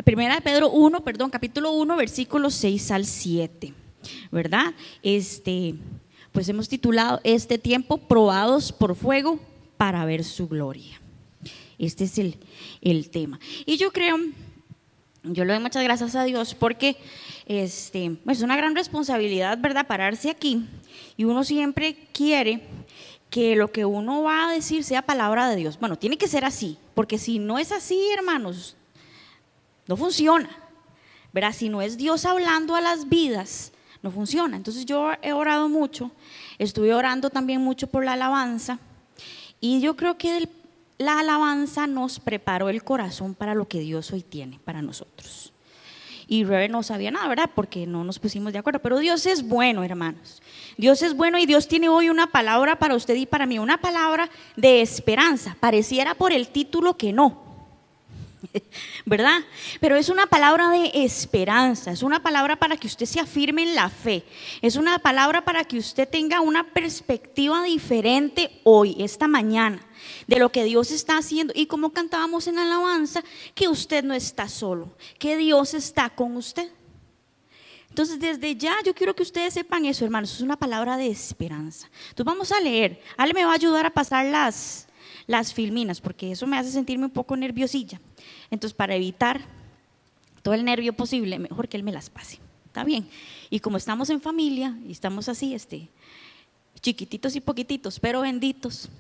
Primera de Pedro 1, perdón, capítulo 1, versículos 6 al 7, ¿verdad? Pues hemos titulado este tiempo probados por fuego para ver su gloria. Este es el tema. Y yo le doy muchas gracias a Dios porque es una gran responsabilidad, ¿verdad? Pararse aquí, y uno siempre quiere que lo que uno va a decir sea palabra de Dios. Bueno, tiene que ser así, porque si no es así, hermanos, no funciona, ¿verdad? Si no es Dios hablando a las vidas, no funciona. Entonces yo he orado mucho, estuve orando también mucho por la alabanza, y yo creo que la alabanza nos preparó el corazón para lo que Dios hoy tiene para nosotros. Y Rever no sabía nada, ¿verdad? Porque no nos pusimos de acuerdo. Pero Dios es bueno, hermanos. Dios es bueno, y Dios tiene hoy una palabra para usted y para mí, una palabra de esperanza. Pareciera por el título que no, ¿verdad? Pero es una palabra de esperanza, es una palabra para que usted se afirme en la fe, es una palabra para que usted tenga una perspectiva diferente hoy, esta mañana, de lo que Dios está haciendo. Y como cantábamos en alabanza, que usted no está solo, que Dios está con usted. Entonces desde ya yo quiero que ustedes sepan eso, hermanos, es una palabra de esperanza. Entonces vamos a leer. Ale me va a ayudar a pasar las filminas, porque eso me hace sentirme un poco nerviosilla. Entonces, para evitar todo el nervio posible, mejor que él me las pase, ¿está bien? Y como estamos en familia y estamos así, chiquititos y poquititos, pero benditos,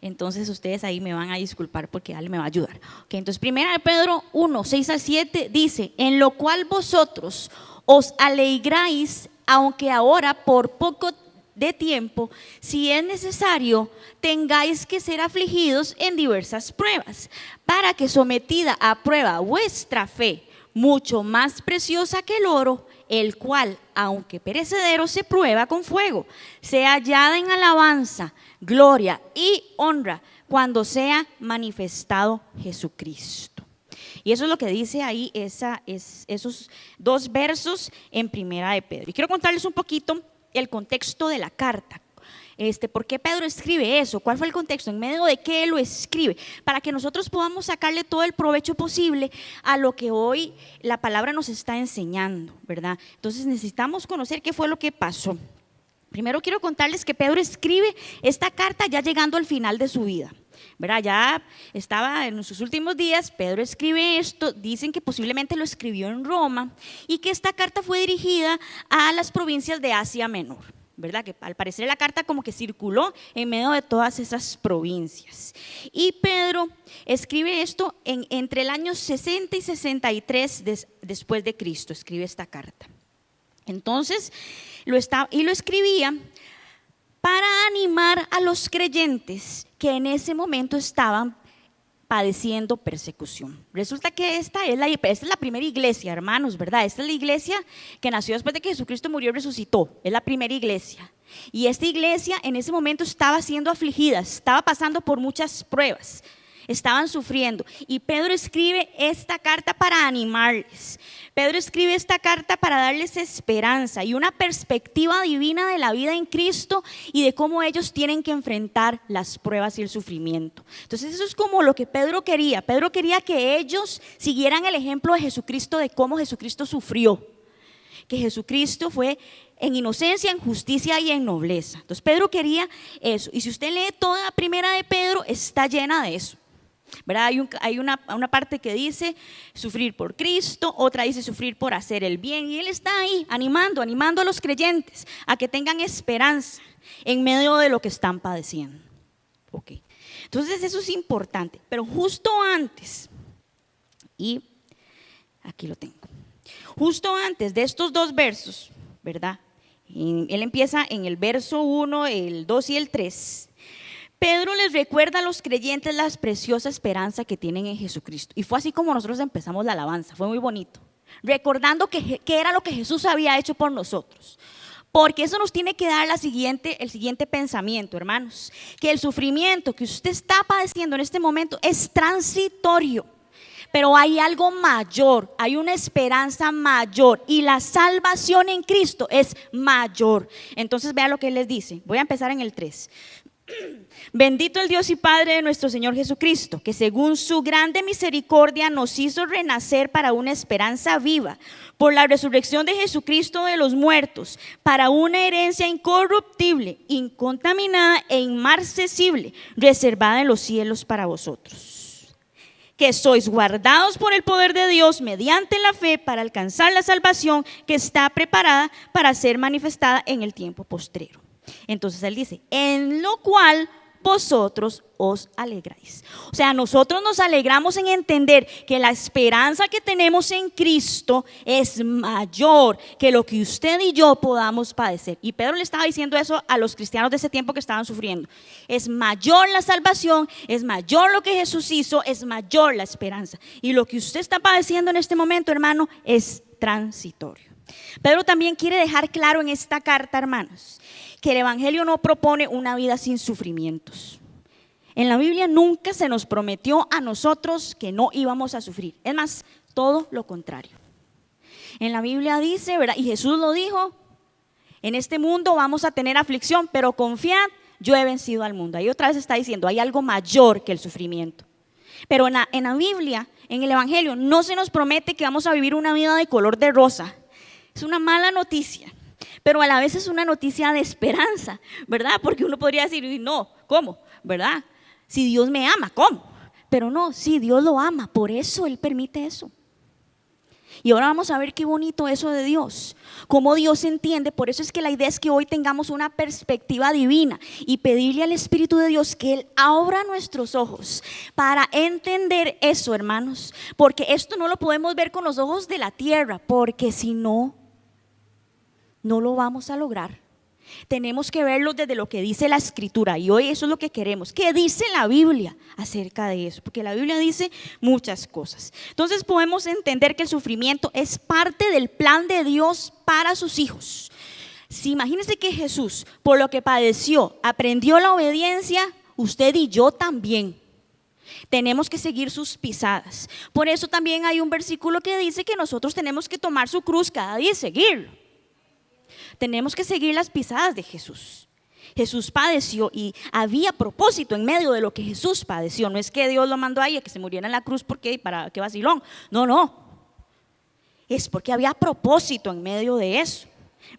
entonces ustedes ahí me van a disculpar porque Ale me va a ayudar. Okay, entonces, primera de Pedro 1, 6 al 7 dice: en lo cual vosotros os alegráis, aunque ahora por poco de tiempo, si es necesario, tengáis que ser afligidos en diversas pruebas, para que, sometida a prueba vuestra fe, mucho más preciosa que el oro, el cual, aunque perecedero, se prueba con fuego, sea hallada en alabanza, gloria y honra cuando sea manifestado Jesucristo. Y eso es lo que dice ahí esos dos versos en primera de Pedro. Y quiero contarles un poquito el contexto de la carta. ¿Por qué Pedro escribe eso? ¿Cuál fue el contexto? ¿En medio de qué lo escribe? Para que nosotros podamos sacarle todo el provecho posible a lo que hoy la palabra nos está enseñando, ¿verdad? Entonces necesitamos conocer qué fue lo que pasó. Primero quiero contarles que Pedro escribe esta carta ya llegando al final de su vida, ¿verdad? Ya estaba en sus últimos días. Pedro escribe esto, dicen que posiblemente lo escribió en Roma, y que esta carta fue dirigida a las provincias de Asia Menor, ¿verdad? Que al parecer la carta como que circuló en medio de todas esas provincias. Y Pedro escribe esto entre el año 60 y 63 después de Cristo, escribe esta carta. Entonces lo escribía para animar a los creyentes que en ese momento estaban padeciendo persecución. Resulta que esta es la primera iglesia, hermanos, ¿verdad? Esta es la iglesia que nació después de que Jesucristo murió y resucitó. Es la primera iglesia. Y esta iglesia en ese momento estaba siendo afligida, estaba pasando por muchas pruebas, estaban sufriendo. Y Pedro escribe esta carta para animarles. Pedro escribe esta carta para darles esperanza y una perspectiva divina de la vida en Cristo y de cómo ellos tienen que enfrentar las pruebas y el sufrimiento. Entonces eso es como lo que Pedro quería. Pedro quería que ellos siguieran el ejemplo de Jesucristo, de cómo Jesucristo sufrió. Que Jesucristo fue en inocencia, en justicia y en nobleza. Entonces Pedro quería eso. Y si usted lee toda primera de Pedro, está llena de eso, ¿verdad? Hay una parte que dice sufrir por Cristo, otra dice sufrir por hacer el bien, y él está ahí animando a los creyentes a que tengan esperanza en medio de lo que están padeciendo. Okay. Entonces eso es importante, pero justo antes, y aquí lo tengo, justo antes de estos dos versos, ¿verdad? Él empieza en el verso 1, el 2 y el 3. Pedro les recuerda a los creyentes la preciosa esperanza que tienen en Jesucristo. Y fue así como nosotros empezamos la alabanza, fue muy bonito, recordando que era lo que Jesús había hecho por nosotros. Porque eso nos tiene que dar el siguiente pensamiento, hermanos, que el sufrimiento que usted está padeciendo en este momento es transitorio, pero hay algo mayor, hay una esperanza mayor, y la salvación en Cristo es mayor. Entonces vea lo que él les dice. Voy a empezar en el 3. Bendito el Dios y Padre de nuestro Señor Jesucristo, que según su grande misericordia nos hizo renacer para una esperanza viva, por la resurrección de Jesucristo de los muertos, para una herencia incorruptible, incontaminada e inmarcesible, reservada en los cielos para vosotros, que sois guardados por el poder de Dios mediante la fe para alcanzar la salvación que está preparada para ser manifestada en el tiempo postrero. Entonces él dice, en lo cual vosotros os alegráis. O sea, nosotros nos alegramos en entender que la esperanza que tenemos en Cristo es mayor que lo que usted y yo podamos padecer. Y Pedro le estaba diciendo eso a los cristianos de ese tiempo que estaban sufriendo. Es mayor la salvación, es mayor lo que Jesús hizo, es mayor la esperanza. Y lo que usted está padeciendo en este momento, hermano, es transitorio. Pedro también quiere dejar claro en esta carta, hermanos, que el evangelio no propone una vida sin sufrimientos. En la Biblia nunca se nos prometió a nosotros que no íbamos a sufrir. Es más, todo lo contrario. En la Biblia dice, ¿verdad? Y Jesús lo dijo, en este mundo vamos a tener aflicción, pero confiad, yo he vencido al mundo. Ahí otra vez está diciendo, hay algo mayor que el sufrimiento. Pero en la Biblia, en el evangelio, no se nos promete que vamos a vivir una vida de color de rosa. Es una mala noticia, pero a la vez es una noticia de esperanza, ¿verdad? Porque uno podría decir, no, ¿cómo? ¿Verdad? Si Dios me ama, ¿cómo? Pero no, sí, Dios lo ama, por eso Él permite eso. Y ahora vamos a ver qué bonito eso de Dios, cómo Dios entiende. Por eso es que la idea es que hoy tengamos una perspectiva divina y pedirle al Espíritu de Dios que Él abra nuestros ojos para entender eso, hermanos. Porque esto no lo podemos ver con los ojos de la tierra, porque si no, no lo vamos a lograr. Tenemos que verlo desde lo que dice la Escritura, y hoy eso es lo que queremos. ¿Qué dice la Biblia acerca de eso? Porque la Biblia dice muchas cosas. Entonces podemos entender que el sufrimiento es parte del plan de Dios para sus hijos. Si imagínense que Jesús, por lo que padeció, aprendió la obediencia, usted y yo también tenemos que seguir sus pisadas. Por eso también hay un versículo que dice que nosotros tenemos que tomar su cruz cada día y seguirlo. Tenemos que seguir las pisadas de Jesús. Jesús padeció y había propósito en medio de lo que Jesús padeció. No es que Dios lo mandó ahí a que se muriera en la cruz porque para qué vacilón. No, no. Es porque había propósito en medio de eso,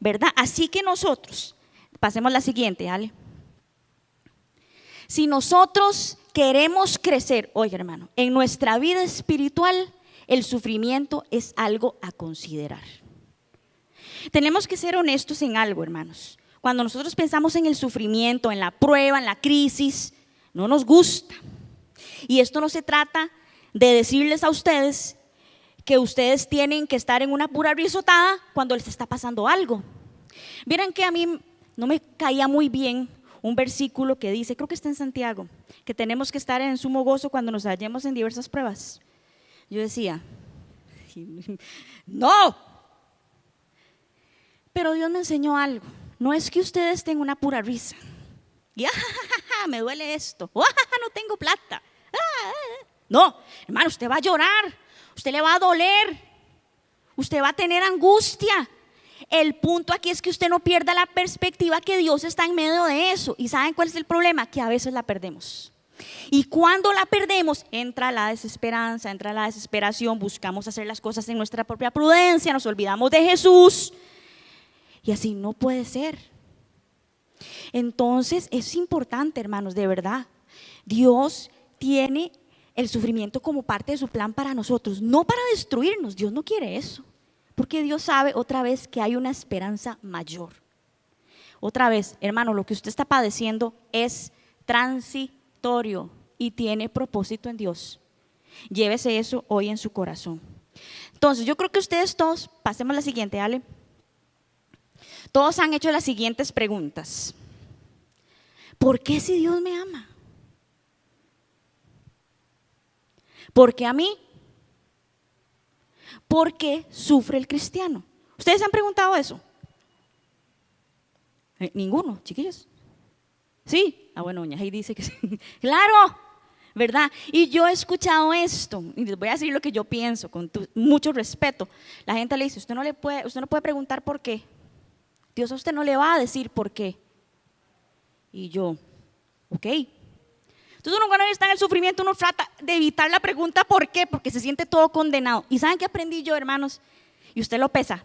¿verdad? Así que nosotros, pasemos a la siguiente, Ale. Si nosotros queremos crecer, oye hermano, en nuestra vida espiritual, el sufrimiento es algo a considerar. Tenemos que ser honestos en algo, hermanos. Cuando nosotros pensamos en el sufrimiento, en la prueba, en la crisis, no nos gusta. Y esto no se trata de decirles a ustedes que ustedes tienen que estar en una pura risotada cuando les está pasando algo. Vieran que a mí no me caía muy bien un versículo que dice, creo que está en Santiago, que tenemos que estar en sumo gozo cuando nos hallemos en diversas pruebas. Yo decía, no. Pero Dios me enseñó algo. No es que ustedes tengan una pura risa. Y me duele esto. No tengo plata. No, hermano, usted va a llorar. Usted le va a doler. Usted va a tener angustia. El punto aquí es que usted no pierda la perspectiva que Dios está en medio de eso. ¿Y saben cuál es el problema? Que a veces la perdemos. Y cuando la perdemos, entra la desesperanza, entra la desesperación. Buscamos hacer las cosas en nuestra propia prudencia. Nos olvidamos de Jesús. Y así no puede ser. Entonces es importante, hermanos, de verdad. Dios tiene el sufrimiento como parte de su plan para nosotros, no para destruirnos. Dios no quiere eso, porque Dios sabe otra vez que hay una esperanza mayor. Otra vez, hermano, lo que usted está padeciendo es transitorio y tiene propósito en Dios. Llévese eso hoy en su corazón. Entonces yo creo que ustedes todos, pasemos a la siguiente, Ale. Todos han hecho las siguientes preguntas. ¿Por qué si Dios me ama? ¿Por qué a mí? ¿Por qué sufre el cristiano? ¿Ustedes han preguntado eso? Ninguno, chiquillos. ¿Sí? Bueno, doña Heidi dice que sí. Claro, ¿verdad? Y yo he escuchado esto, y les voy a decir lo que yo pienso con mucho respeto. La gente le dice, usted no puede preguntar por qué. Dios a usted no le va a decir por qué. Y yo, ¿Ok? Entonces uno cuando está en el sufrimiento uno trata de evitar la pregunta ¿por qué? Porque se siente todo condenado. ¿Y saben qué aprendí yo, hermanos? Y usted lo pesa.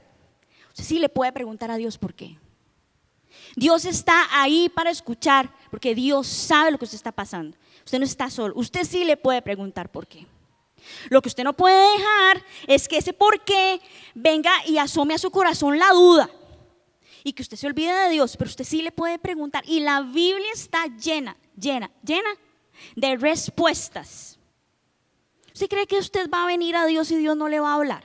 Usted sí le puede preguntar a Dios por qué. Dios está ahí para escuchar, porque Dios sabe lo que usted está pasando. Usted no está solo. Usted sí le puede preguntar por qué. Lo que usted no puede dejar es que ese por qué venga y asome a su corazón la duda y que usted se olvide de Dios, pero usted sí le puede preguntar. Y la Biblia está llena de respuestas. ¿Usted cree que usted va a venir a Dios y Dios no le va a hablar?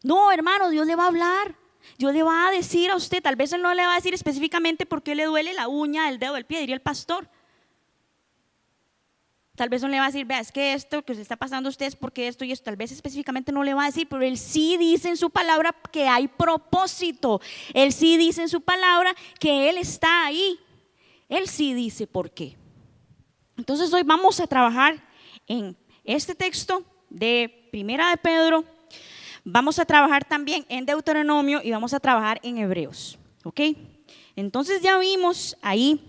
No, hermano, Dios le va a hablar. Dios le va a decir a usted, tal vez Él no le va a decir específicamente por qué le duele la uña, el dedo, el pie, diría el pastor. Tal vez no le va a decir, vea, es que esto que se está pasando a usted es porque esto y esto. Tal vez específicamente no le va a decir, pero Él sí dice en su palabra que hay propósito. Él sí dice en su palabra que Él está ahí. Él sí dice por qué. Entonces hoy vamos a trabajar en este texto de Primera de Pedro. Vamos a trabajar también en Deuteronomio y vamos a trabajar en Hebreos. ¿Ok? Entonces ya vimos ahí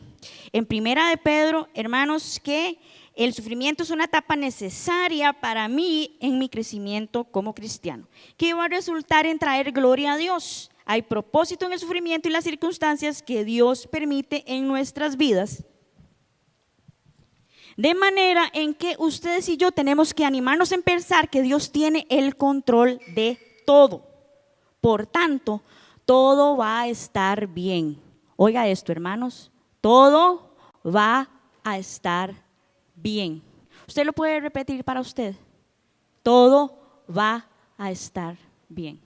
en Primera de Pedro, hermanos, que el sufrimiento es una etapa necesaria para mí en mi crecimiento como cristiano, que va a resultar en traer gloria a Dios. Hay propósito en el sufrimiento y las circunstancias que Dios permite en nuestras vidas, de manera en que ustedes y yo tenemos que animarnos en pensar que Dios tiene el control de todo. Por tanto, todo va a estar bien. Oiga esto, hermanos, todo va a estar bien. Usted lo puede repetir para usted. Todo va a estar bien.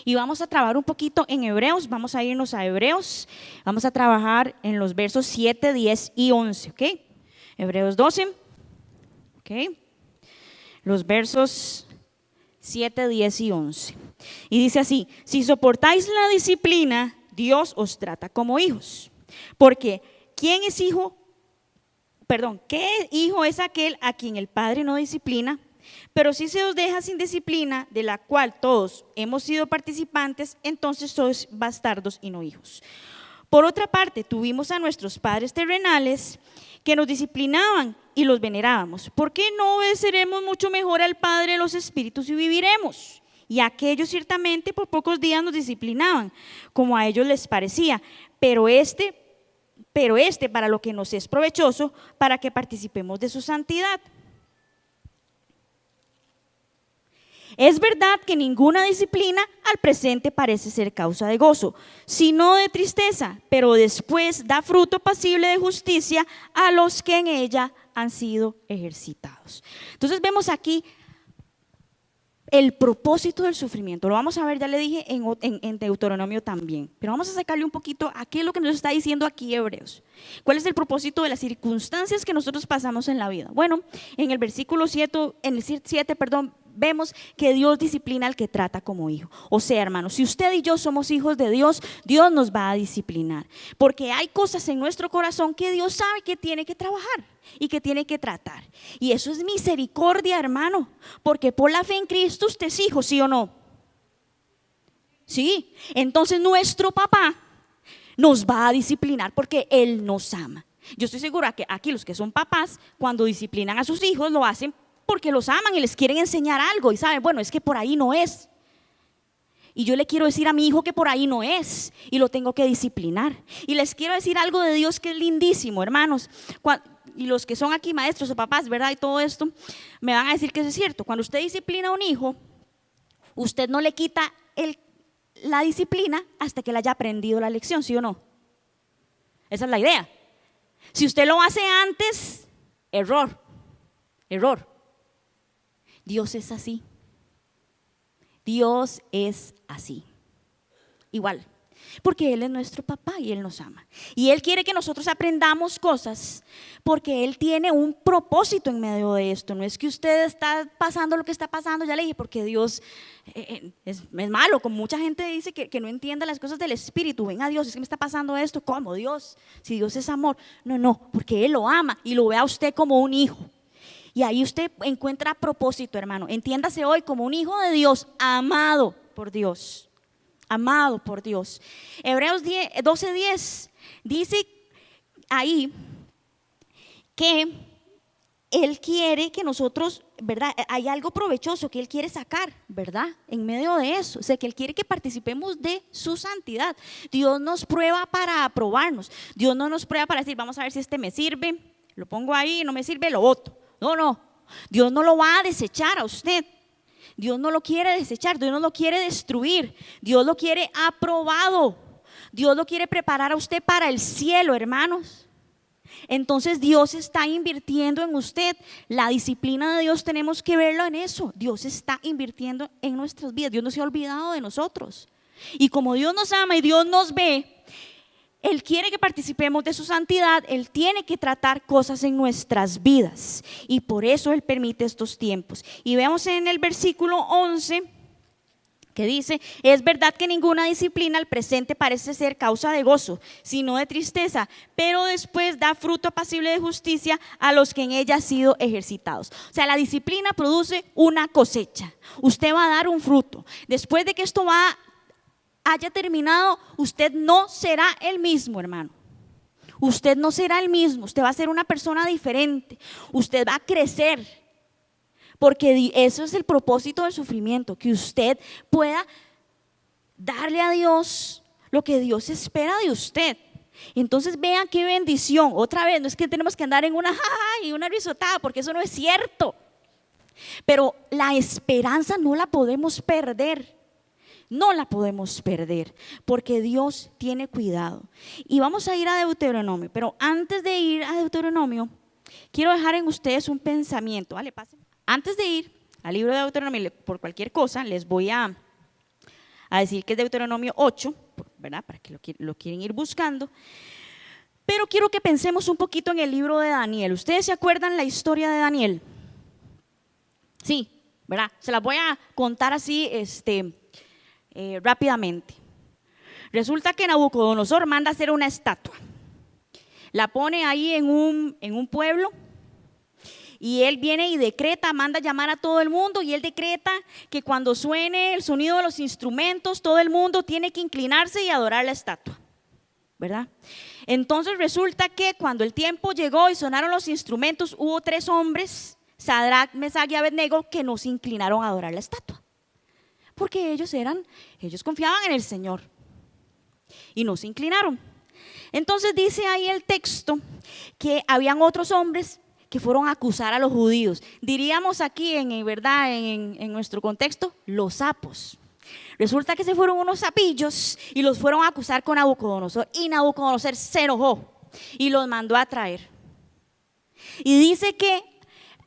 Y vamos a trabajar un poquito en Hebreos. Vamos a irnos a Hebreos. Vamos a trabajar en los versos 7, 10 y 11. ¿Ok? Hebreos 12. ¿Ok? Los versos 7, 10 y 11. Y dice así: si soportáis la disciplina, Dios os trata como hijos. Porque ¿quién es hijo? ¿qué hijo es aquel a quien el Padre no disciplina? Pero si se os deja sin disciplina, de la cual todos hemos sido participantes, entonces sois bastardos y no hijos. Por otra parte, tuvimos a nuestros padres terrenales que nos disciplinaban y los venerábamos. ¿Por qué no obedeceremos mucho mejor al Padre de los Espíritus y viviremos? Y aquellos ciertamente por pocos días nos disciplinaban, como a ellos les parecía, pero este para lo que nos es provechoso, para que participemos de su santidad. Es verdad que ninguna disciplina al presente parece ser causa de gozo, sino de tristeza, pero después da fruto pasible de justicia a los que en ella han sido ejercitados. Entonces vemos aquí el propósito del sufrimiento. Lo vamos a ver, ya le dije, en Deuteronomio también. Pero vamos a sacarle un poquito a qué es lo que nos está diciendo aquí Hebreos. ¿Cuál es el propósito de las circunstancias que nosotros pasamos en la vida? Bueno, en el versículo 7, vemos que Dios disciplina al que trata como hijo. O sea, hermanos, si usted y yo somos hijos de Dios, Dios nos va a disciplinar. Porque hay cosas en nuestro corazón que Dios sabe que tiene que trabajar y que tiene que tratar. Y eso es misericordia, hermano. Porque por la fe en Cristo usted es hijo, ¿sí o no? Sí. Entonces nuestro papá nos va a disciplinar porque Él nos ama. Yo estoy segura que aquí los que son papás, cuando disciplinan a sus hijos, lo hacen porque los aman y les quieren enseñar algo y saben, bueno, es que por ahí no es. Y yo le quiero decir a mi hijo que por ahí no es y lo tengo que disciplinar. Y les quiero decir algo de Dios que es lindísimo, hermanos. Y los que son aquí maestros o papás, ¿verdad? Y todo esto, me van a decir que eso es cierto. Cuando usted disciplina a un hijo, usted no le quita la disciplina hasta que le haya aprendido la lección, ¿sí o no? Esa es la idea. Si usted lo hace antes, error. Dios es así. Dios es así. Igual. Porque Él es nuestro papá y Él nos ama. Y Él quiere que nosotros aprendamos cosas porque Él tiene un propósito en medio de esto. No es que usted está pasando lo que está pasando, ya le dije, porque Dios es malo. Como mucha gente dice que no entiende las cosas del Espíritu. Venga Dios, es que me está pasando esto. ¿Cómo Dios? Si Dios es amor. No, porque Él lo ama y lo ve a usted como un hijo. Y ahí usted encuentra propósito, hermano. Entiéndase hoy como un hijo de Dios, amado por Dios. Amado por Dios. Hebreos 12:10 dice ahí que Él quiere que nosotros, ¿verdad? Hay algo provechoso que Él quiere sacar, ¿verdad? En medio de eso, o sea, que Él quiere que participemos de su santidad. Dios nos prueba para aprobarnos. Dios no nos prueba para decir, vamos a ver si este me sirve, lo pongo ahí, no me sirve, lo boto. No, no, Dios no lo va a desechar a usted. Dios no lo quiere desechar, Dios no lo quiere destruir, Dios lo quiere aprobado. Dios lo quiere preparar a usted para el cielo, hermanos. Entonces Dios está invirtiendo en usted. La disciplina de Dios tenemos que verlo en eso. Dios está invirtiendo en nuestras vidas. Dios no se ha olvidado de nosotros. Y como Dios nos ama y Dios nos ve, Él quiere que participemos de su santidad. Él tiene que tratar cosas en nuestras vidas. Y por eso Él permite estos tiempos. Y vemos en el versículo 11 que dice, es verdad que ninguna disciplina al presente parece ser causa de gozo, sino de tristeza, pero después da fruto apacible de justicia a los que en ella han sido ejercitados. O sea, la disciplina produce una cosecha. Usted va a dar un fruto. Después de que esto haya terminado, usted no será el mismo, hermano. Usted no será el mismo. Usted va a ser una persona diferente. Usted va a crecer. Porque eso es el propósito del sufrimiento, que usted pueda darle a Dios lo que Dios espera de usted. Entonces vean qué bendición. Otra vez, no es que tenemos que andar en una jaja y una risotada, porque eso no es cierto. Pero la esperanza no la podemos perder. No la podemos perder, porque Dios tiene cuidado. Y vamos a ir a Deuteronomio, pero antes de ir a Deuteronomio, quiero dejar en ustedes un pensamiento. Vale, pasen. Antes de ir al libro de Deuteronomio, por cualquier cosa, les voy a decir que es Deuteronomio 8, ¿verdad? Para que lo quieren ir buscando. Pero quiero que pensemos un poquito en el libro de Daniel. ¿Ustedes se acuerdan la historia de Daniel? Sí, ¿verdad? Se las voy a contar así rápidamente. Resulta que Nabucodonosor manda hacer una estatua. La pone ahí en un pueblo. Y él viene y decreta, manda llamar a todo el mundo, y él decreta que cuando suene el sonido de los instrumentos, todo el mundo tiene que inclinarse y adorar la estatua, ¿verdad? Entonces resulta que cuando el tiempo llegó y sonaron los instrumentos, hubo 3 hombres, Sadrac, Mesach y Abednego, que no se inclinaron a adorar la estatua, porque ellos confiaban en el Señor y no se inclinaron. Entonces dice ahí el texto que habían otros hombres que fueron a acusar a los judíos. Diríamos aquí, en nuestro contexto, los sapos. Resulta que se fueron unos sapillos y los fueron a acusar con Nabucodonosor. Y Nabucodonosor se enojó y los mandó a traer. Y dice que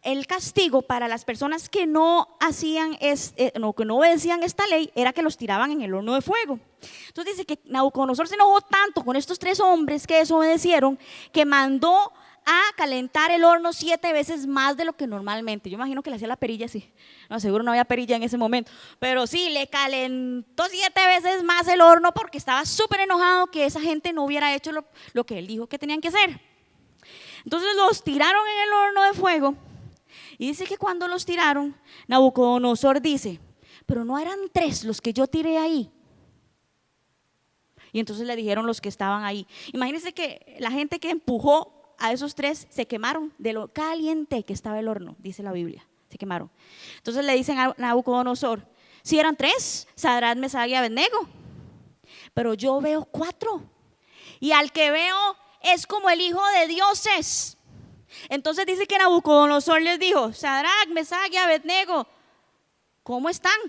el castigo para las personas que no obedecían esta ley era que los tiraban en el horno de fuego. Entonces dice que Nabucodonosor se enojó tanto con estos 3 hombres que desobedecieron, que mandó a calentar el horno 7 veces más de lo que normalmente. Yo imagino que le hacía la perilla así. No, seguro no había perilla en ese momento, pero sí, le calentó 7 veces más el horno porque estaba súper enojado que esa gente no hubiera hecho lo que él dijo que tenían que hacer. Entonces los tiraron en el horno de fuego, y dice que cuando los tiraron, Nabucodonosor dice, pero no eran 3 los que yo tiré ahí. Y entonces le dijeron los que estaban ahí. Imagínense que la gente que empujó a esos 3 se quemaron de lo caliente que estaba el horno, dice la Biblia, se quemaron. Entonces le dicen a Nabucodonosor, si eran 3, Sadrac, Mesach y Abednego, pero yo veo 4, y al que veo es como el hijo de dioses. Entonces dice que Nabucodonosor les dijo, Sadrac, Mesach y Abednego, ¿cómo están?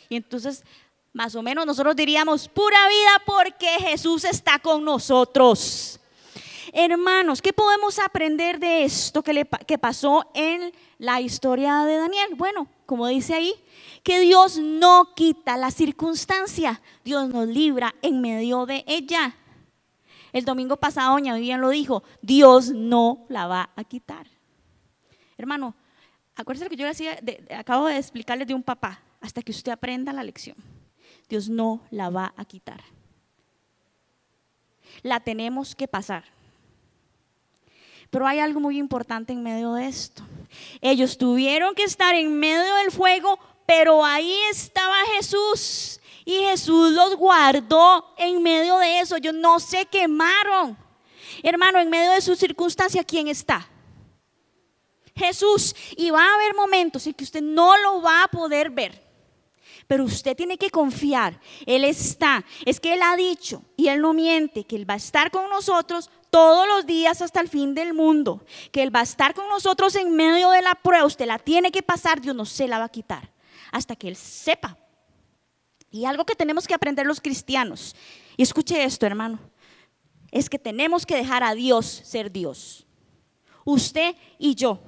Y entonces más o menos nosotros diríamos, pura vida, porque Jesús está con nosotros. Hermanos, ¿qué podemos aprender de esto que pasó en la historia de Daniel? Bueno, como dice ahí, que Dios no quita la circunstancia, Dios nos libra en medio de ella. El domingo pasado doña Vivian lo dijo, Dios no la va a quitar. Hermano, acuérdese lo que yo le decía, acabo de explicarles de un papá, hasta que usted aprenda la lección. Dios no la va a quitar. La tenemos que pasar. Pero hay algo muy importante en medio de esto. Ellos tuvieron que estar en medio del fuego, pero ahí estaba Jesús. Y Jesús los guardó en medio de eso. Ellos no se quemaron. Hermano, en medio de su circunstancia, ¿quién está? Jesús. Y va a haber momentos en que usted no lo va a poder ver, pero usted tiene que confiar. Él está. Es que Él ha dicho, y Él no miente, que Él va a estar con nosotros todos los días hasta el fin del mundo. Que Él va a estar con nosotros en medio de la prueba. Usted la tiene que pasar, Dios no se la va a quitar hasta que Él sepa. Y algo que tenemos que aprender los cristianos, y escuche esto, hermano, es que tenemos que dejar a Dios ser Dios. Usted y yo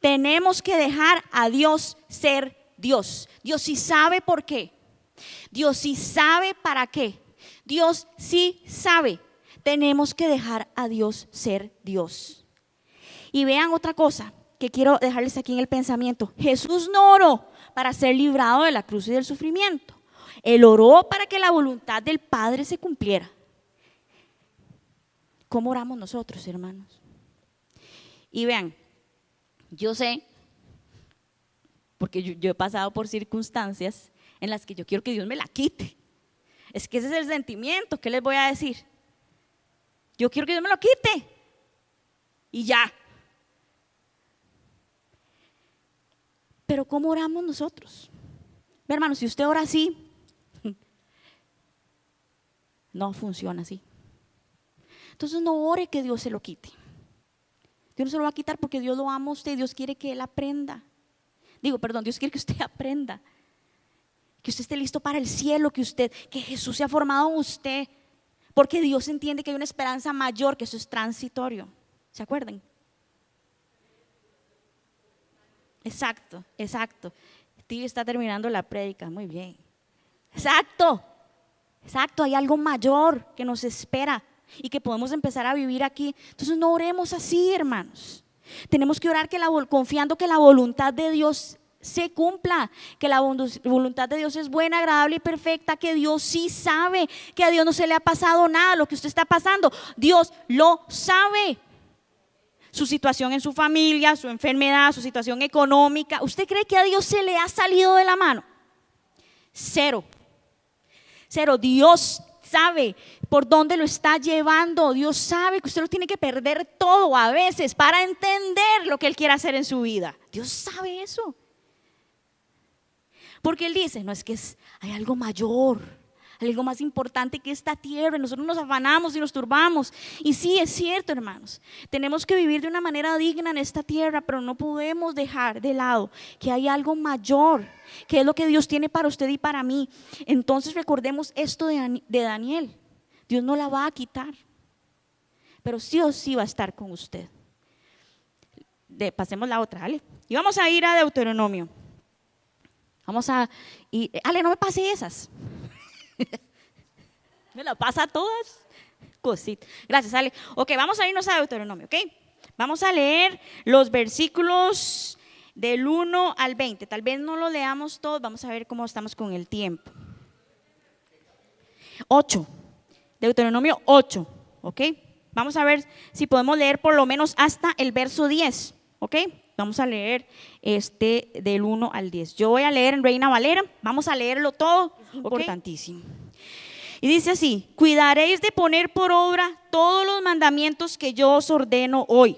tenemos que dejar a Dios ser Dios. Dios sí sabe por qué. Dios sí sabe para qué. Dios sí sabe. Tenemos que dejar a Dios ser Dios. Y vean otra cosa que quiero dejarles aquí en el pensamiento. Jesús no oró para ser librado de la cruz y del sufrimiento. Él oró para que la voluntad del Padre se cumpliera. ¿Cómo oramos nosotros, hermanos? Y vean, yo sé, porque yo he pasado por circunstancias en las que yo quiero que Dios me la quite. Es que ese es el sentimiento. ¿Qué les voy a decir? Yo quiero que Dios me lo quite. Y ya. Pero ¿cómo oramos nosotros? Hermano, si usted ora así, no funciona así. Entonces no ore que Dios se lo quite. Dios no se lo va a quitar porque Dios lo ama a usted. Dios quiere que Él aprenda. Dios quiere que usted aprenda. Que usted esté listo para el cielo, que Jesús se ha formado en usted. Porque Dios entiende que hay una esperanza mayor, que eso es transitorio. ¿Se acuerdan? Exacto. Steve está terminando la prédica, muy bien. Exacto, hay algo mayor que nos espera y que podemos empezar a vivir aquí. Entonces no oremos así, hermanos. Tenemos que orar confiando que la voluntad de Dios se cumpla, que la voluntad de Dios es buena, agradable y perfecta, que Dios sí sabe, que a Dios no se le ha pasado nada, lo que usted está pasando, Dios lo sabe. Su situación en su familia, su enfermedad, su situación económica. ¿Usted cree que a Dios se le ha salido de la mano? Cero. Dios sabe por dónde lo está llevando. Dios sabe que usted lo tiene que perder todo a veces para entender lo que Él quiere hacer en su vida. Dios sabe eso. Porque Él dice, no es que hay algo mayor, algo más importante que esta tierra. Y nosotros nos afanamos y nos turbamos. Y sí, es cierto, hermanos, tenemos que vivir de una manera digna en esta tierra, pero no podemos dejar de lado que hay algo mayor, que es lo que Dios tiene para usted y para mí. Entonces recordemos esto de Daniel. Dios no la va a quitar, pero sí o sí va a estar con usted. Pasemos la otra, ¿vale? Y vamos a ir a Deuteronomio. Ale, no me pase esas. Me la pasa todas. Cosita. Gracias, Ale. Ok, vamos a irnos a Deuteronomio, ok. Vamos a leer los versículos del 1 al 20. Tal vez no lo leamos todos, vamos a ver cómo estamos con el tiempo. 8. Deuteronomio 8, ok. Vamos a ver si podemos leer por lo menos hasta el verso 10, ok. Vamos a leer del 1 al 10. Yo voy a leer en Reina Valera. Vamos a leerlo todo. Es importantísimo. Y dice así: cuidaréis de poner por obra todos los mandamientos que yo os ordeno hoy,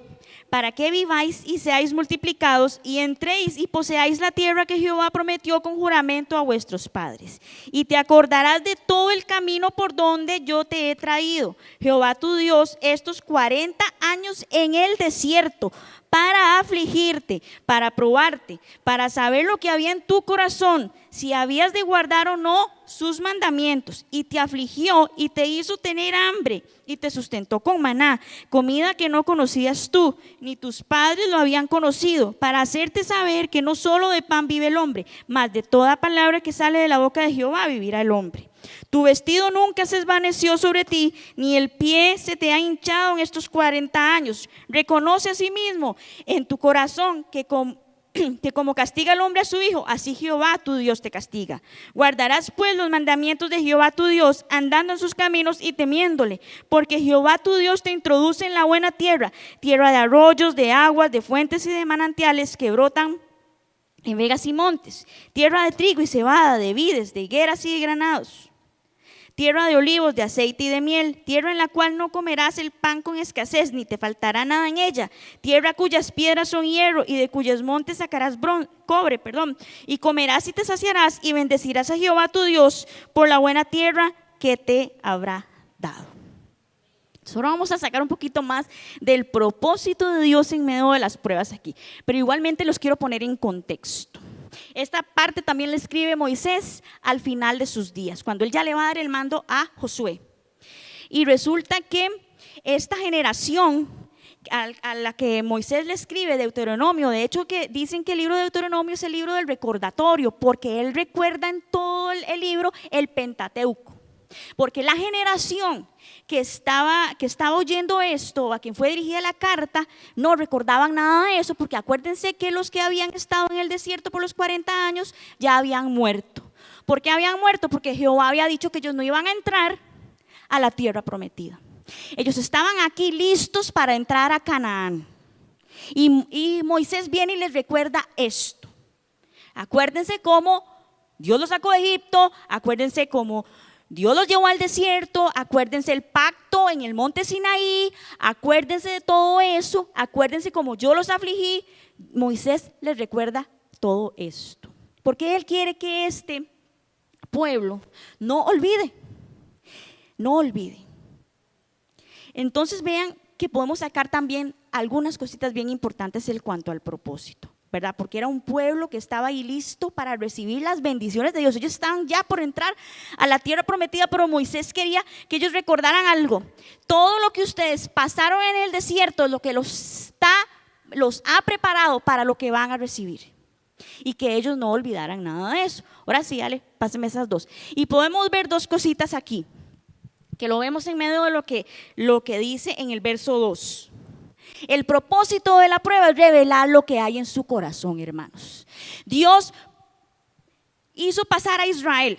para que viváis y seáis multiplicados y entréis y poseáis la tierra que Jehová prometió con juramento a vuestros padres. Y te acordarás de todo el camino por donde yo te he traído, Jehová tu Dios, estos 40 años en el desierto, para afligirte, para probarte, para saber lo que había en tu corazón, si habías de guardar o no sus mandamientos. Y te afligió y te hizo tener hambre y te sustentó con maná, comida que no conocías tú, ni tus padres lo habían conocido, para hacerte saber que no solo de pan vive el hombre, mas de toda palabra que sale de la boca de Jehová vivirá el hombre. Tu vestido nunca se desvaneció sobre ti, ni el pie se te ha hinchado en estos 40 años. Reconoce a sí mismo en tu corazón que como castiga el hombre a su hijo, así Jehová tu Dios te castiga. Guardarás pues los mandamientos de Jehová tu Dios, andando en sus caminos y temiéndole, porque Jehová tu Dios te introduce en la buena tierra, tierra de arroyos, de aguas, de fuentes y de manantiales que brotan en vegas y montes, tierra de trigo y cebada, de vides, de higueras y de granados, tierra de olivos, de aceite y de miel, tierra en la cual no comerás el pan con escasez, ni te faltará nada en ella, tierra cuyas piedras son hierro y de cuyos montes sacarás cobre, y comerás y te saciarás y bendecirás a Jehová tu Dios por la buena tierra que te habrá dado. Solo vamos a sacar un poquito más del propósito de Dios en medio de las pruebas aquí, pero igualmente los quiero poner en contexto. Esta parte también la escribe Moisés al final de sus días, cuando él ya le va a dar el mando a Josué. Y resulta que esta generación a la que Moisés le escribe Deuteronomio, de hecho que dicen que el libro de Deuteronomio es el libro del recordatorio, porque él recuerda en todo el libro el Pentateuco. Porque la generación que estaba oyendo esto, a quien fue dirigida la carta, no recordaban nada de eso, porque acuérdense que los que habían estado en el desierto por los 40 años ya habían muerto. ¿Por qué habían muerto? Porque Jehová había dicho que ellos no iban a entrar a la tierra prometida. Ellos estaban aquí listos para entrar a Canaán. Y Moisés viene y les recuerda esto. Acuérdense cómo Dios los sacó de Egipto, acuérdense cómo Dios los llevó al desierto, acuérdense el pacto en el monte Sinaí, acuérdense de todo eso, acuérdense cómo yo los afligí. Moisés les recuerda todo esto, porque él quiere que este pueblo no olvide. Entonces vean que podemos sacar también algunas cositas bien importantes en cuanto al propósito, ¿verdad? Porque era un pueblo que estaba ahí listo para recibir las bendiciones de Dios. Ellos estaban ya por entrar a la tierra prometida, pero Moisés quería que ellos recordaran algo. Todo lo que ustedes pasaron en el desierto es lo que los ha preparado para lo que van a recibir. Y que ellos no olvidaran nada de eso. Ahora sí, dale, pásenme esas dos. Y podemos ver dos cositas aquí, que lo vemos en medio de lo que dice en el verso 2. El propósito de la prueba es revelar lo que hay en su corazón, hermanos. Dios hizo pasar a Israel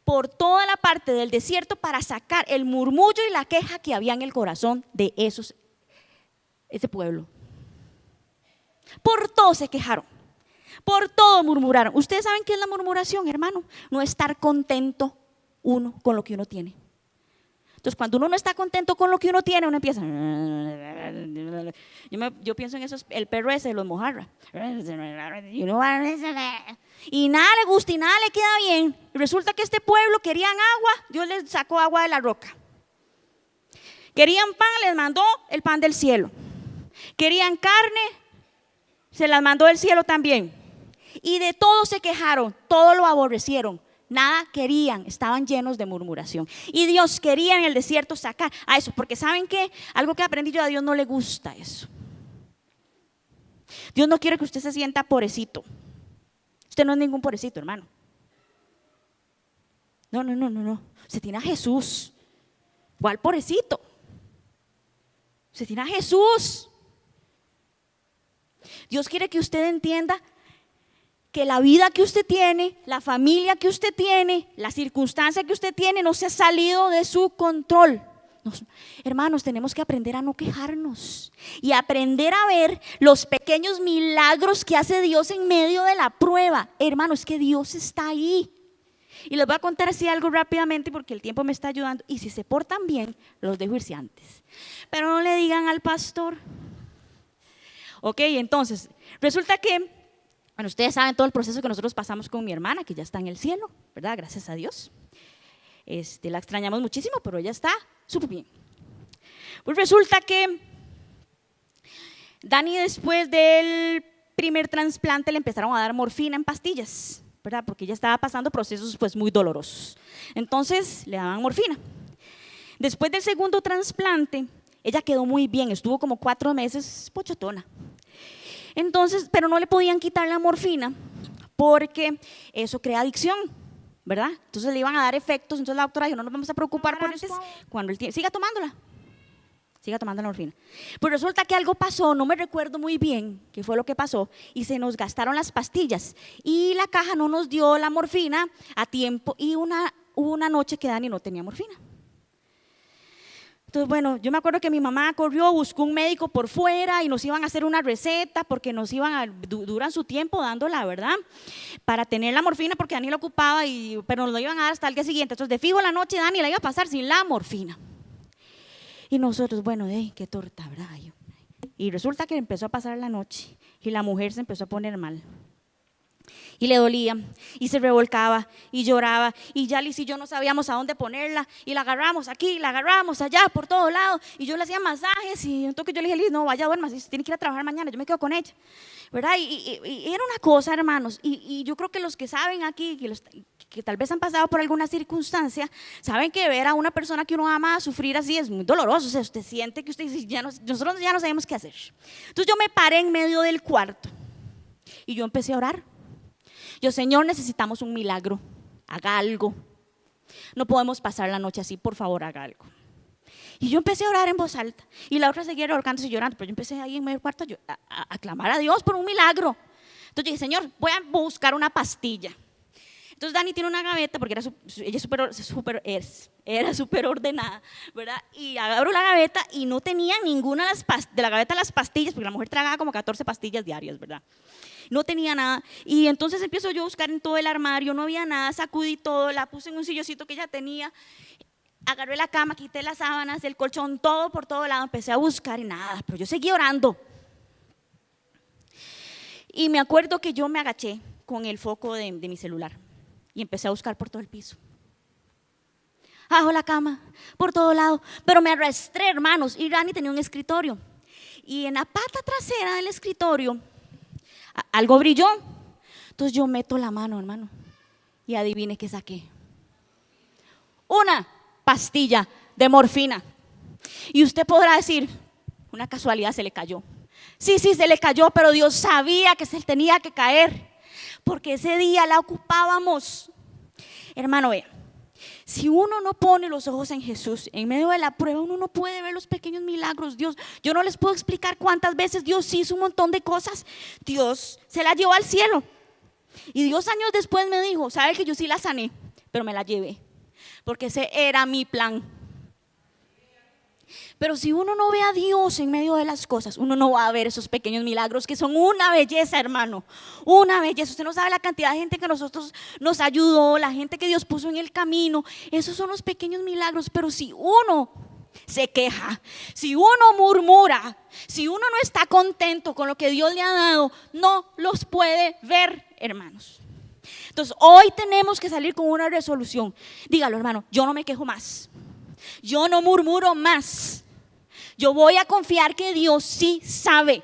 por toda la parte del desierto para sacar el murmullo y la queja que había en el corazón de ese pueblo. Por todo se quejaron, por todo murmuraron. Ustedes saben qué es la murmuración, hermano. No estar contento uno con lo que uno tiene. Entonces, cuando uno no está contento con lo que uno tiene, uno empieza. Yo pienso en eso, el perro ese de los mojarras. Y nada le gusta y nada le queda bien. Y resulta que este pueblo querían agua, Dios les sacó agua de la roca. Querían pan, les mandó el pan del cielo. Querían carne, se las mandó del cielo también. Y de todo se quejaron, todo lo aborrecieron. Nada querían, estaban llenos de murmuración. Y Dios quería en el desierto sacar a eso, porque ¿saben qué? Algo que aprendí yo, a Dios no le gusta eso. Dios no quiere que usted se sienta pobrecito. Usted no es ningún pobrecito, hermano. No. Usted tiene a Jesús. ¿Cuál pobrecito? Usted tiene a Jesús. Dios quiere que usted entienda que la vida que usted tiene, la familia que usted tiene, la circunstancia que usted tiene no se ha salido de su control. Hermanos, tenemos que aprender a no quejarnos y aprender a ver los pequeños milagros que hace Dios en medio de la prueba. Hermanos, es que Dios está ahí. Y les voy a contar así algo rápidamente porque el tiempo me está ayudando. Y si se portan bien, los dejo irse antes. Pero no le digan al pastor. Ok, entonces, resulta que bueno, ustedes saben todo el proceso que nosotros pasamos con mi hermana, que ya está en el cielo, ¿verdad? Gracias a Dios. La extrañamos muchísimo, pero ella está súper bien. Pues resulta que Dani, después del primer trasplante, le empezaron a dar morfina en pastillas, ¿verdad? Porque ella estaba pasando procesos pues muy dolorosos. Entonces le daban morfina. Después del segundo trasplante, ella quedó muy bien, estuvo como 4 meses pochotona. Entonces, pero no le podían quitar la morfina porque eso crea adicción, ¿verdad? Entonces le iban a dar efectos. Entonces la doctora dijo, no nos vamos a preocupar por eso. Cuando siga tomando la morfina. Pues resulta que algo pasó, no me recuerdo muy bien qué fue lo que pasó, y se nos gastaron las pastillas y la caja no nos dio la morfina a tiempo y hubo una noche que Dani no tenía morfina. Entonces, bueno, yo me acuerdo que mi mamá corrió, buscó un médico por fuera y nos iban a hacer una receta porque nos iban a duran su tiempo dándola, ¿verdad? Para tener la morfina porque Dani la ocupaba, pero nos lo iban a dar hasta el día siguiente. Entonces, de fijo la noche Dani la iba a pasar sin la morfina. Y nosotros, bueno, qué torta, ¿verdad? Y resulta que empezó a pasar la noche y la mujer se empezó a poner mal. Y le dolía, y se revolcaba, y lloraba, y Yalis y yo no sabíamos a dónde ponerla, y la agarramos aquí, la agarramos allá, por todos lados, y yo le hacía masajes, y entonces yo le dije, Liz, no, vaya, duerma, si tiene que ir a trabajar mañana, yo me quedo con ella, ¿verdad? Y era una cosa, hermanos, y yo creo que los que saben aquí, que tal vez han pasado por alguna circunstancia, saben que ver a una persona que uno ama sufrir así es muy doloroso. O sea, usted siente que usted dice, nosotros ya no sabemos qué hacer. Entonces yo me paré en medio del cuarto, y yo empecé a orar. Yo, Señor, necesitamos un milagro, haga algo. No podemos pasar la noche así, por favor, haga algo. Y yo empecé a orar en voz alta. Y la otra seguía ahorcándose y llorando. Pero yo empecé ahí en medio del cuarto a clamar a Dios por un milagro. Entonces yo dije, Señor, voy a buscar una pastilla. Entonces Dani tiene una gaveta, porque era súper ordenada, ¿verdad? Y abro la gaveta y no tenía ninguna de la gaveta las pastillas, porque la mujer tragaba como 14 pastillas diarias, ¿verdad? No tenía nada, y entonces empiezo yo a buscar en todo el armario, no había nada, sacudí todo, la puse en un sillocito que ella tenía, agarré la cama, quité las sábanas, el colchón, todo por todo lado, empecé a buscar y nada, pero yo seguí orando. Y me acuerdo que yo me agaché con el foco de mi celular y empecé a buscar por todo el piso. Bajo la cama, por todo lado, pero me arrastré, hermanos, y Rani tenía un escritorio, y en la pata trasera del escritorio algo brilló. Entonces yo meto la mano, hermano, y adivine qué saqué. Una pastilla de morfina. Y usted podrá decir, una casualidad, se le cayó. Sí, se le cayó, pero Dios sabía que se tenía que caer, porque ese día la ocupábamos. Hermano, vea, si uno no pone los ojos en Jesús, en medio de la prueba, uno no puede ver los pequeños milagros. Dios, yo no les puedo explicar cuántas veces Dios hizo un montón de cosas. Dios se la llevó al cielo. Y Dios años después me dijo, ¿sabe que yo sí la sané? Pero me la llevé, porque ese era mi plan. Pero si uno no ve a Dios en medio de las cosas, uno no va a ver esos pequeños milagros que son una belleza, hermano, una belleza. Usted no sabe la cantidad de gente que nosotros nos ayudó, la gente que Dios puso en el camino. Esos son los pequeños milagros. Pero si uno se queja, si uno murmura, si uno no está contento con lo que Dios le ha dado, no los puede ver, hermanos. Entonces hoy tenemos que salir con una resolución. Dígalo, hermano, yo no me quejo más, yo no murmuro más. Yo voy a confiar que Dios sí sabe,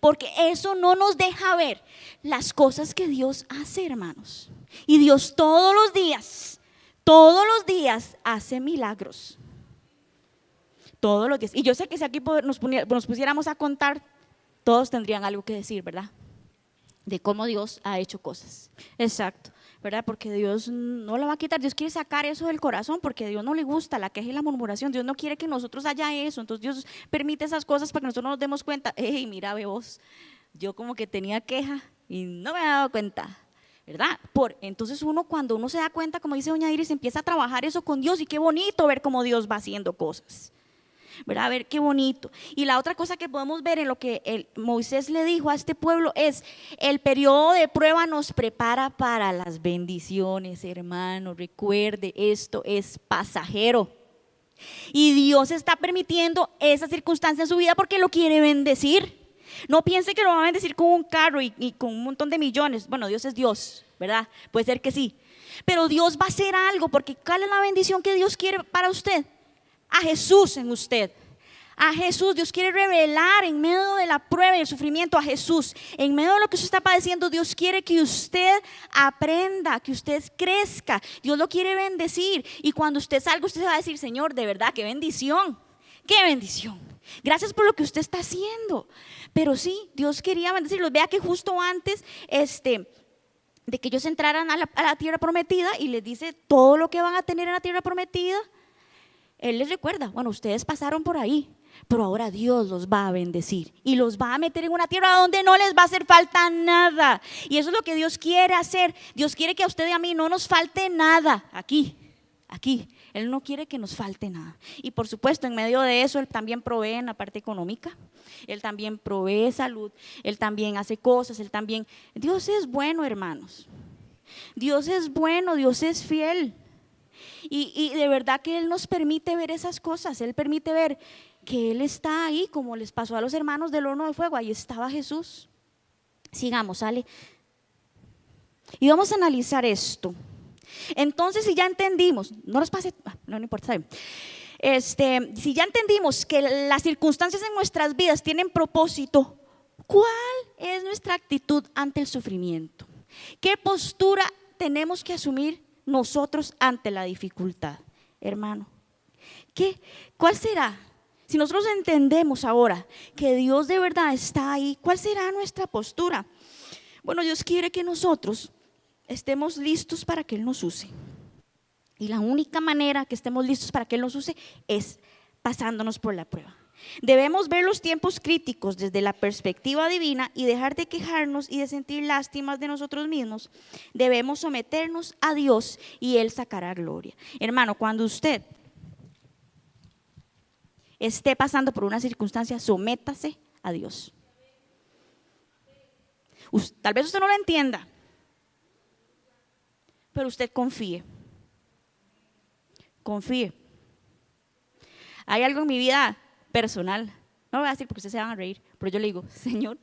porque eso no nos deja ver las cosas que Dios hace, hermanos. Y Dios todos los días hace milagros. Todos los días. Y yo sé que si aquí nos pusiéramos a contar, todos tendrían algo que decir, ¿verdad? De cómo Dios ha hecho cosas. Exacto, ¿verdad? Porque Dios no la va a quitar. Dios quiere sacar eso del corazón, porque a Dios no le gusta la queja y la murmuración. Dios no quiere que nosotros haya eso. Entonces Dios permite esas cosas para que nosotros nos demos cuenta. Hey, mira, ve vos, yo como que tenía queja y no me había dado cuenta, ¿verdad? Entonces cuando uno se da cuenta, como dice doña Iris, empieza a trabajar eso con Dios, y qué bonito ver cómo Dios va haciendo cosas, ¿verdad? A ver qué bonito. Y la otra cosa que podemos ver en lo que Moisés le dijo a este pueblo es: el periodo de prueba nos prepara para las bendiciones, hermano. Recuerde, esto es pasajero, y Dios está permitiendo esa circunstancia en su vida porque lo quiere bendecir. No piense que lo va a bendecir con un carro y con un montón de millones. Bueno, Dios es Dios, ¿verdad? Puede ser que sí, pero Dios va a hacer algo, porque ¿cuál es la bendición que Dios quiere para usted? A Jesús en usted, a Jesús. Dios quiere revelar en medio de la prueba y el sufrimiento a Jesús. En medio de lo que usted está padeciendo, Dios quiere que usted aprenda, que usted crezca. Dios lo quiere bendecir, y cuando usted salga, usted va a decir: Señor, de verdad, qué bendición, qué bendición. Gracias por lo que usted está haciendo. Pero sí, Dios quería bendecirlos. Vea que justo antes de que ellos entraran a la tierra prometida, y les dice todo lo que van a tener en la tierra prometida, Él les recuerda: bueno, ustedes pasaron por ahí, pero ahora Dios los va a bendecir y los va a meter en una tierra donde no les va a hacer falta nada. Y eso es lo que Dios quiere hacer. Dios quiere que a usted y a mí no nos falte nada aquí aquí. Él no quiere que nos falte nada. Y por supuesto, en medio de eso, Él también provee en la parte económica. Él también provee salud. Él también hace cosas. Él también. Dios es bueno, hermanos. Dios es bueno, Dios es fiel. Y de verdad que Él nos permite ver esas cosas. Él permite ver que Él está ahí, como les pasó a los hermanos del horno de fuego. Ahí estaba Jesús. Sigamos, sale. Y vamos a analizar esto. Entonces, si ya entendimos, no nos pase, no importa, ¿saben? Si ya entendimos que las circunstancias en nuestras vidas tienen propósito, ¿cuál es nuestra actitud ante el sufrimiento? ¿Qué postura tenemos que asumir nosotros ante la dificultad, hermano? ¿Cuál será? Si nosotros entendemos ahora que Dios de verdad está ahí, ¿cuál será nuestra postura? Bueno, Dios quiere que nosotros estemos listos para que Él nos use. Y la única manera que estemos listos para que Él nos use es pasándonos por la prueba. Debemos ver los tiempos críticos desde la perspectiva divina y dejar de quejarnos y de sentir lástimas de nosotros mismos. Debemos someternos a Dios y Él sacará gloria. Hermano, cuando usted esté pasando por una circunstancia, sométase a Dios. Tal vez usted no lo entienda, pero usted confíe. Confíe. Hay algo en mi vida personal, no lo voy a decir porque ustedes se van a reír, pero yo le digo, Señor,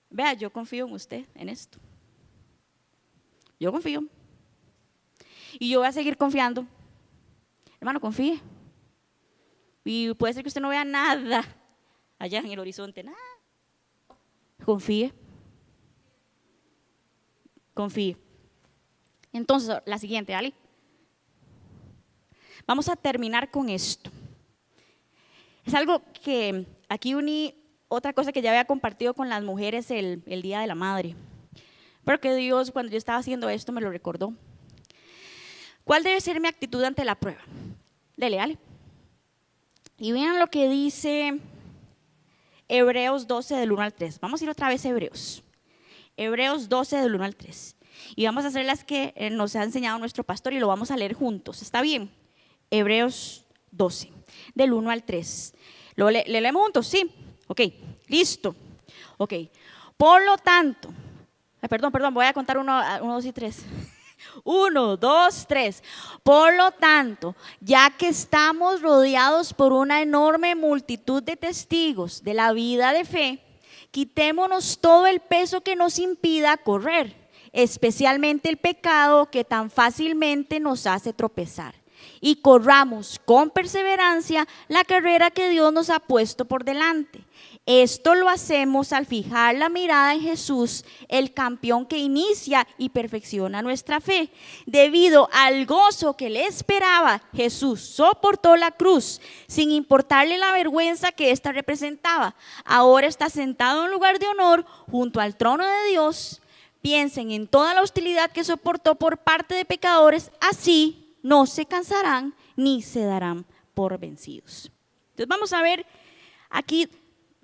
vea, yo confío en usted, en esto. Yo confío. Y yo voy a seguir confiando. Hermano, confíe. Y puede ser que usted no vea nada allá en el horizonte, nada. Confíe. Confíe. Entonces, la siguiente, ¿vale? Vamos a terminar con esto. Es algo que aquí uní otra cosa que ya había compartido con las mujeres el Día de la Madre. Pero que Dios, cuando yo estaba haciendo esto, me lo recordó. ¿Cuál debe ser mi actitud ante la prueba? Dele, dale. Y vean lo que dice Hebreos 12 del 1 al 3. Vamos a ir otra vez a Hebreos. Hebreos 12 del 1 al 3. Y vamos a hacer las que nos ha enseñado nuestro pastor y lo vamos a leer juntos. ¿Está bien? Hebreos 12, del 1 al 3. ¿Le leemos juntos? Sí. Ok, listo. Ok. Por lo tanto, perdón, voy a contar 1, 2 y 3. 1, 2, 3. Por lo tanto, ya que estamos rodeados por una enorme multitud de testigos de la vida de fe, quitémonos todo el peso que nos impida correr, especialmente el pecado que tan fácilmente nos hace tropezar. Y corramos con perseverancia la carrera que Dios nos ha puesto por delante. Esto lo hacemos al fijar la mirada en Jesús, el campeón que inicia y perfecciona nuestra fe. Debido al gozo que le esperaba, Jesús soportó la cruz sin importarle la vergüenza que ésta representaba. Ahora está sentado en un lugar de honor junto al trono de Dios. Piensen en toda la hostilidad que soportó por parte de pecadores, así no se cansarán ni se darán por vencidos. Entonces vamos a ver aquí,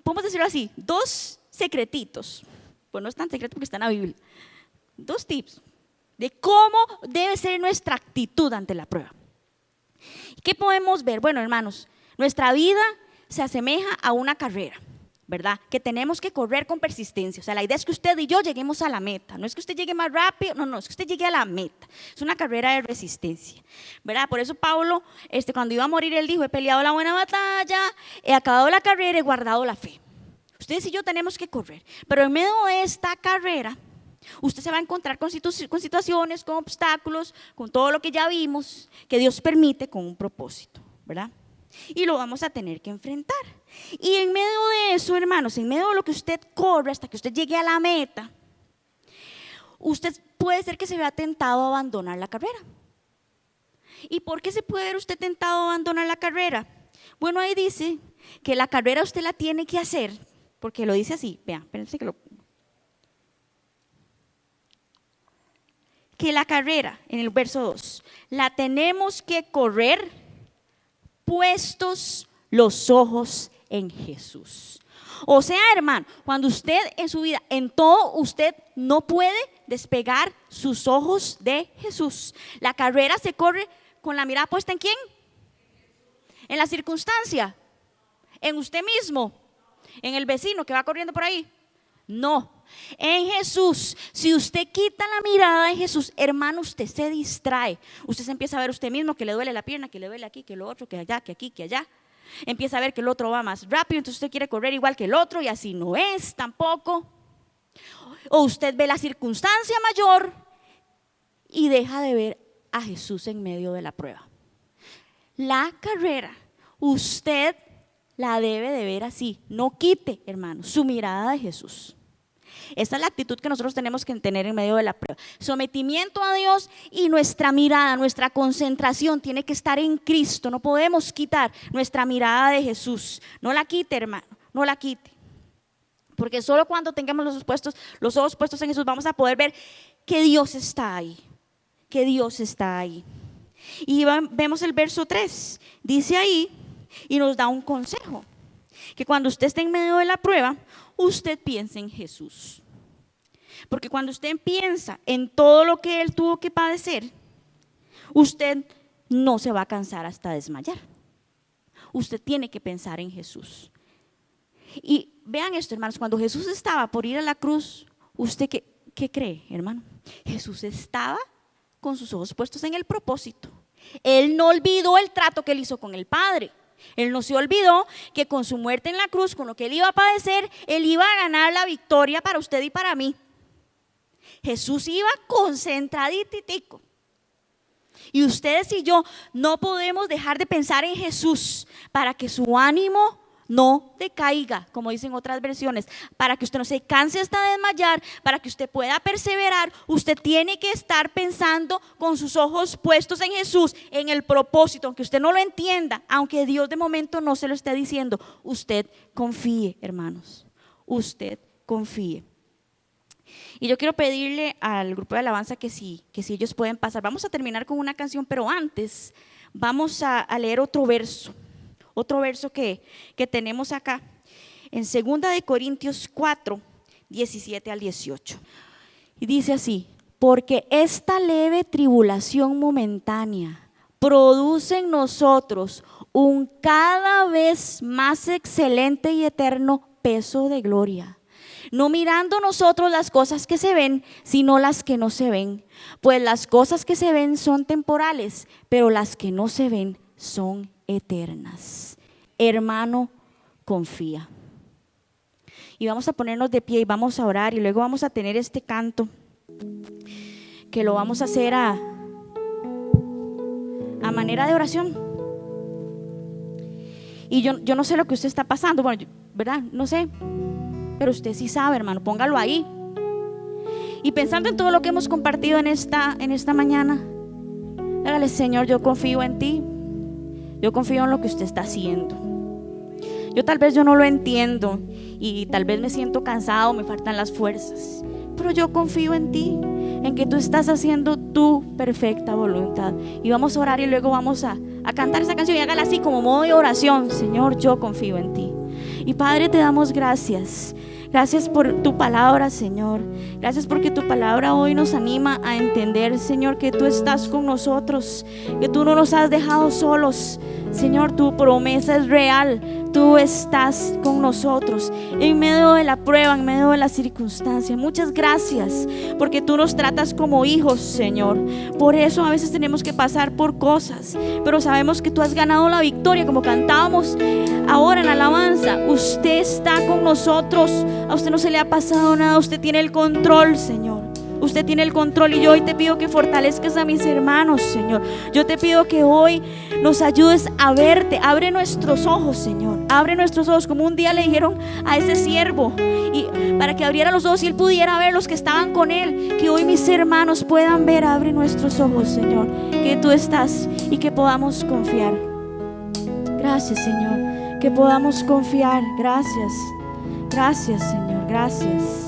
podemos decirlo así, 2 secretitos. Pues no es tan secreto porque está en la Biblia. 2 tips de cómo debe ser nuestra actitud ante la prueba. ¿Qué podemos ver? Bueno, hermanos, nuestra vida se asemeja a una carrera, ¿verdad? Que tenemos que correr con persistencia. O sea, la idea es que usted y yo lleguemos a la meta. No es que usted llegue más rápido, no, es que usted llegue a la meta. Es una carrera de resistencia, ¿verdad? Por eso Pablo, cuando iba a morir, él dijo, he peleado la buena batalla, he acabado la carrera, he guardado la fe. Ustedes y yo tenemos que correr. Pero en medio de esta carrera, usted se va a encontrar con situaciones, con obstáculos, con todo lo que ya vimos, que Dios permite con un propósito, ¿verdad? Y lo vamos a tener que enfrentar. Y en medio de eso, hermanos, en medio de lo que usted corre hasta que usted llegue a la meta, usted puede ser que se vea tentado a abandonar la carrera. ¿Y por qué se puede ver usted tentado a abandonar la carrera? Bueno, ahí dice que la carrera usted la tiene que hacer, porque lo dice así, vean, espérense que la carrera, en el verso 2, la tenemos que correr puestos los ojos en Jesús. O sea, hermano, cuando usted en su vida, en todo, usted no puede despegar sus ojos de Jesús. La carrera se corre con la mirada puesta ¿en quién? En la circunstancia, en usted mismo, en el vecino que va corriendo por ahí. No, en Jesús. Si usted quita la mirada de Jesús, hermano, usted se distrae. Usted se empieza a ver usted mismo que le duele la pierna, que le duele aquí, que lo otro, que allá, que aquí, que allá. Empieza a ver que el otro va más rápido, entonces usted quiere correr igual que el otro y así no es tampoco. O usted ve la circunstancia mayor y deja de ver a Jesús en medio de la prueba. La carrera, usted la debe de ver así. No quite, hermano, su mirada de Jesús. Esta es la actitud que nosotros tenemos que tener en medio de la prueba. Sometimiento a Dios y nuestra mirada, nuestra concentración tiene que estar en Cristo. No podemos quitar nuestra mirada de Jesús. No la quite, hermano, no la quite. Porque solo cuando tengamos los ojos puestos en Jesús vamos a poder ver que Dios está ahí. Que Dios está ahí. Y vemos el verso 3. Dice ahí y nos da un consejo. Que cuando usted esté en medio de la prueba, usted piense en Jesús. Porque cuando usted piensa en todo lo que Él tuvo que padecer, usted no se va a cansar hasta desmayar. Usted tiene que pensar en Jesús. Y vean esto, hermanos, cuando Jesús estaba por ir a la cruz, ¿usted qué cree, hermano? Jesús estaba con sus ojos puestos en el propósito. Él no olvidó el trato que Él hizo con el Padre. Él no se olvidó que con su muerte en la cruz, con lo que Él iba a padecer, Él iba a ganar la victoria para usted y para mí. Jesús iba concentraditico. Y ustedes y yo no podemos dejar de pensar en Jesús para que su ánimo no decaiga, como dicen otras versiones, para que usted no se canse hasta desmayar, para que usted pueda perseverar. Usted tiene que estar pensando con sus ojos puestos en Jesús, en el propósito, aunque usted no lo entienda, aunque Dios de momento no se lo esté diciendo. Usted confíe, hermanos, usted confíe. Y yo quiero pedirle al grupo de alabanza que si ellos pueden pasar. Vamos a terminar con una canción, pero antes vamos a leer otro verso que tenemos acá, en 2 de Corintios 4, 17 al 18. Y dice así: porque esta leve tribulación momentánea produce en nosotros un cada vez más excelente y eterno peso de gloria, no mirando nosotros las cosas que se ven, sino las que no se ven. Pues las cosas que se ven son temporales, pero las que no se ven son eternas. Hermano, confía. Y vamos a ponernos de pie y vamos a orar, y luego vamos a tener este canto que lo vamos a hacer a manera de oración. Y yo no sé lo que usted está pasando, bueno, ¿verdad? No sé, pero usted sí sabe, hermano, póngalo ahí. Y pensando en todo lo que hemos compartido en esta mañana, dígale: Señor, yo confío en ti. Yo confío en lo que usted está haciendo. Tal vez yo no lo entiendo y tal vez me siento cansado, me faltan las fuerzas, pero yo confío en ti, en que tú estás haciendo tu perfecta voluntad. Y vamos a orar y luego vamos a cantar esa canción, y hágala así como modo de oración: Señor, yo confío en ti. Y Padre, te damos gracias. Gracias por tu palabra, Señor. Gracias porque tu palabra hoy nos anima a entender, Señor, que tú estás con nosotros, que tú no nos has dejado solos. Señor, tu promesa es real. Tú estás con nosotros en medio de la prueba, en medio de la circunstancia. Muchas gracias porque tú nos tratas como hijos, Señor. Por eso a veces tenemos que pasar por cosas, pero sabemos que tú has ganado la victoria, como cantábamos ahora en la alabanza. Usted está con nosotros. A usted no se le ha pasado nada. Usted tiene el control, Señor. Usted tiene el control, y yo hoy te pido que fortalezcas a mis hermanos, Señor. Yo te pido que hoy nos ayudes a verte. Abre nuestros ojos, Señor. Abre nuestros ojos, como un día le dijeron a ese siervo, y para que abriera los ojos y él pudiera ver los que estaban con él. Que hoy mis hermanos puedan ver. Abre nuestros ojos, Señor, que tú estás y que podamos confiar. Gracias, Señor, que podamos confiar. Gracias, gracias, Señor, gracias.